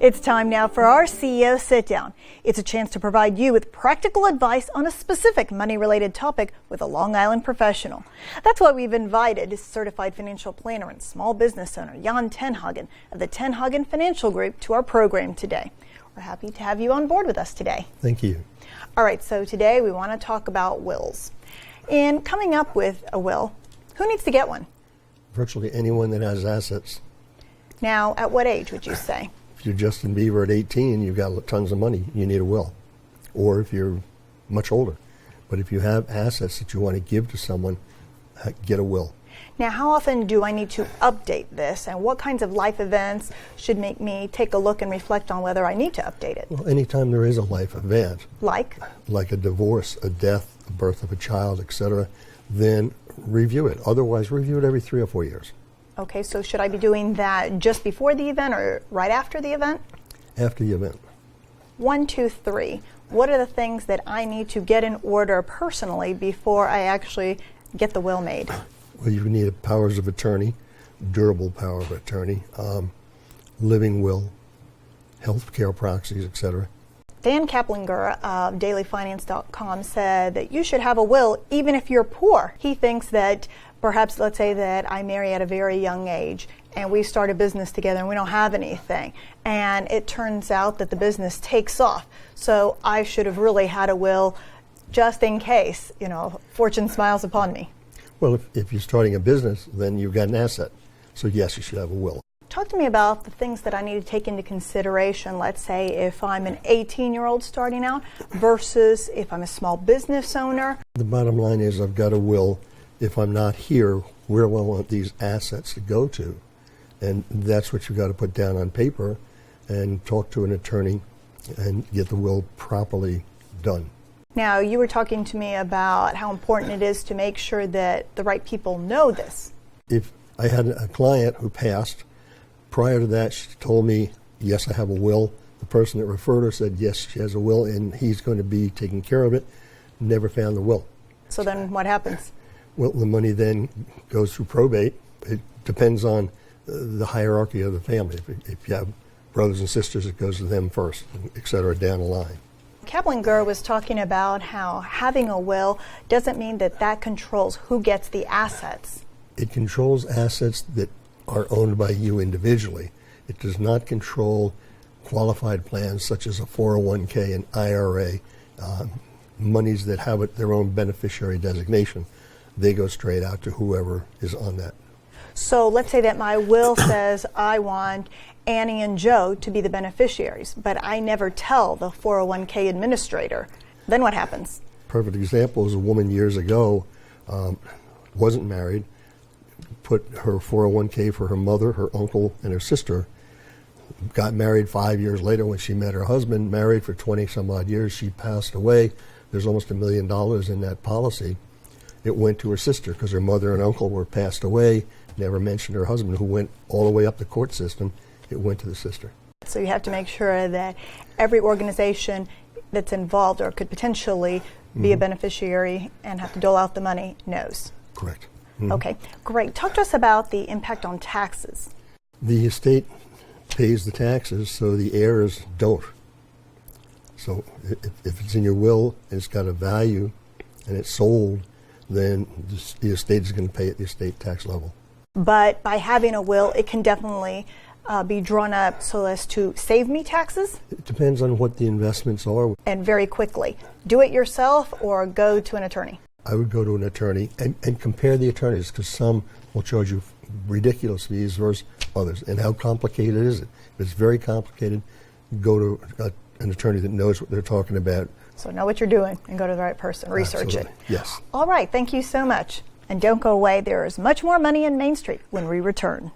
It's time now for our CEO Sit Down. It's a chance to provide you with practical advice on a specific money-related topic with a Long Island professional. That's why we've invited certified financial planner and small business owner Jon Ten Haagen of the Ten Haagen Financial Group to our program today. We're happy to have you on board with us today. Thank you. All right, so today we want to talk about wills. In coming up with a will, who needs to get one? Virtually anyone that has assets. Now, at what age would you say? If you're Justin Bieber at 18, you've got tons of money, you need a will. Or if you're much older. But if you have assets that you want to give to someone, get a will. Now, how often do I need to update this, and what kinds of life events should make me take a look and reflect on whether I need to update it? Well, anytime there is a life event, like a divorce, a death, a birth of a child, etc., then review it. Otherwise, review it every 3 or 4 years. Okay, so should I be doing that just before the event or right after the event? After the event. 1, 2, 3. What are the things that I need to get in order personally before I actually get the will made? Well, you need powers of attorney, durable power of attorney, living will, health care proxies, etc. Dan Kaplinger of dailyfinance.com said that you should have a will even if you're poor. He thinks that perhaps, let's say that I marry at a very young age and we start a business together and we don't have anything, and it turns out that the business takes off. So I should have really had a will just in case, fortune smiles upon me. Well, if you're starting a business, then you've got an asset. So yes, you should have a will. Talk to me about the things that I need to take into consideration, let's say if I'm an 18-year-old starting out versus if I'm a small business owner. The bottom line is I've got a will. If I'm not here, where will I want these assets to go to? And that's what you've got to put down on paper and talk to an attorney and get the will properly done. Now, you were talking to me about how important it is to make sure that the right people know this. If I had a client who passed, prior to that she told me, yes, I have a will. The person that referred her said, yes, she has a will and he's going to be taking care of it. Never found the will. So then what happens? Well, the money then goes through probate. It depends on the hierarchy of the family. If you have brothers and sisters, it goes to them first, et cetera, down the line. Kaplinger was talking about how having a will doesn't mean that that controls who gets the assets. It controls assets that are owned by you individually. It does not control qualified plans such as a 401k and IRA, monies that have their own beneficiary designation. They go straight out to whoever is on that. So let's say that my will says I want Annie and Joe to be the beneficiaries, but I never tell the 401k administrator. Then what happens? Perfect example is a woman years ago, wasn't married, put her 401k for her mother, her uncle, and her sister. Got married 5 years later when she met her husband, married for 20 some odd years. She passed away. There's almost $1 million in that policy. It went to her sister because her mother and uncle were passed away, never mentioned her husband, who went all the way up the court system. It went to the sister. So you have to make sure that every organization that's involved or could potentially be a beneficiary and have to dole out the money knows. Correct. Okay, great. Talk to us about the impact on taxes. The estate pays the taxes, so the heirs don't. So if it's in your will and it's got a value and it's sold, then the estate is going to pay at the estate tax level. But by having a will, it can definitely be drawn up so as to save me taxes? It depends on what the investments are. And very quickly, do it yourself or go to an attorney? I would go to an attorney and compare the attorneys, because some will charge you ridiculous fees versus others. And how complicated is it? If it's very complicated, go to an attorney that knows what they're talking about. So know what you're doing and go to the right person. Research Absolutely. it. Yes. All right. Thank you so much. And don't go away. There is much more money in Main Street when we return.